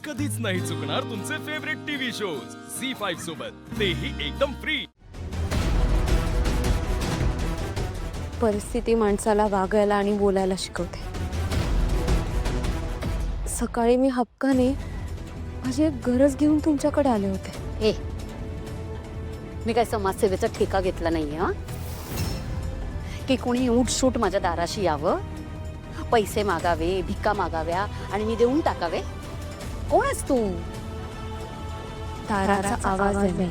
कधीच नाही चुकणार तुमचे फेवरेट टीव्ही शोज झी5 सोबत, तेही एकदम फ्री। परिस्थिती माणसाला वागायला आणि बोलायला शिकवते। सकाळी मी हक्काने माझी एक गरज घेऊन तुमच्याकडे आले होते। ए, मी काय समाजसेवेचा ठेका घेतला नाहीये हा, की कोणी उठसूट माझ्या दाराशी यावं, पैसे मागावे, भिका मागाव्या आणि मी देऊन टाकावे। कोण आहेस तू? ताराचा आवाज आहे मी।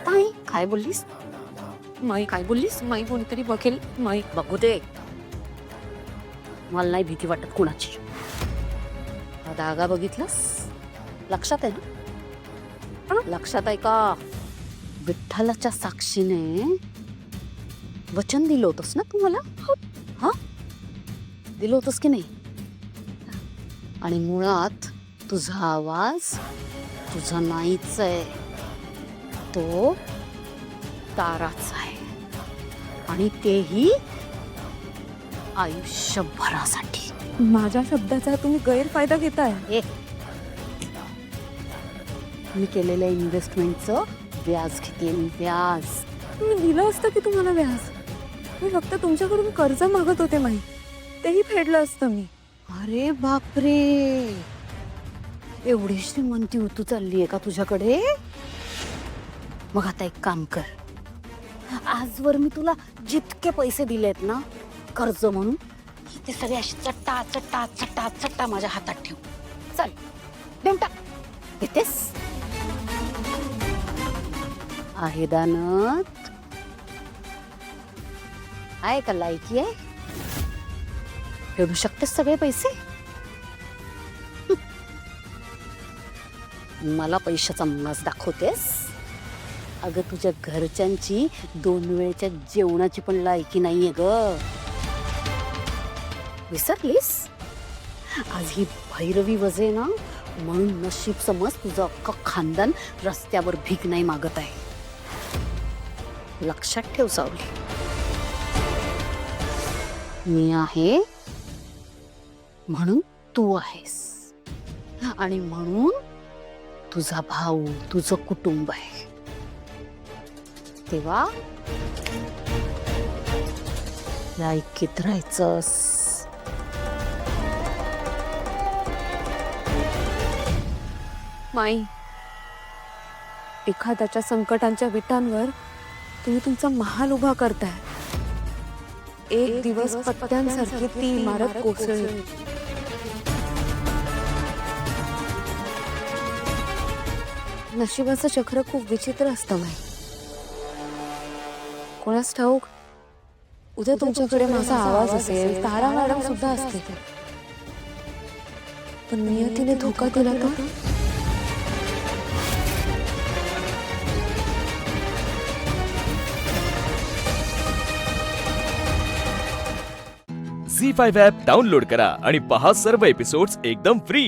ताई, काय बोललीस? माई काय बोललीस? माई कोणीतरी बघेल। माई बघू दे, मला नाही भीती वाटत कुणाची। हा धागा बघितलास? लक्षात आहे ना? लक्षात आहे का? विठ्ठलाच्या साक्षीने वचन दिलं होतंस ना तू मला? हा, दिलं होतंस की नाही? आणि मुळात तुझा आवाज तुझा नाहीच आहे, तो ताराच आहे, आणि तेही आयुष्यभरासाठी। माझ्या शब्दाचा तुम्ही गैरफायदा घेताय। ए, मी केलेल्या इन्व्हेस्टमेंटचं व्याज घेते, व्याज। तुम्ही दिलं असतं की तुम्हाला व्याज? मी फक्त तुमच्याकडून कर्ज मागत होते माई, तेही फेडलं असतं मी। अरे बापरे, एवढी श्रीमंती उतू चालली आहे का तुझ्याकडे? मग आता एक काम कर, आजवर मी तुला जितके पैसे दिलेत ना कर्ज म्हणून, ते सगळे असे चट्टा चट्टा चट्टा चट्टा माझ्या हातात ठेव। चल, देऊन टाक। देतेस? आहे दानत? आहे का लायकी आहे? फेडू शकतेस सगळे पैसे? मला पैशाचा माज दाखवतेस? अगं, तुझ्या घरच्यांची 2 वेळच्या जेवणाची पण लायकी नाहीये ग, विसरलीस? आज ही भैरवी वजे ना, म्हणून नशीब समज तुझं अख्खं खानदान रस्त्यावर भीक नाही मागत आहे। लक्षात ठेव सावली, मी आहे म्हणून तू आहेस, आणि म्हणून तुझा भाऊ, तुझं कुटुंब आहे। तेव्हा लायकीत राहायचंस। माई, एखाद्याच्या संकटांच्या विटांवर तुम्ही तुमचा महाल उभा करताय। एक दिवस पत्त्यांसारखी ती इमारत कोसळली। नशिबाचं चक्र खूप विचित्र असतं माई। कोणास ठाऊक, उद्या तुमच्याकडे माझा आवाज असेल, तारा मॅडम सुद्धा असते, पण नियतीने धोका दिला तर? झी5 ॲप डाउनलोड करा आणि पहा सर्व एपिसोड्स एकदम फ्री।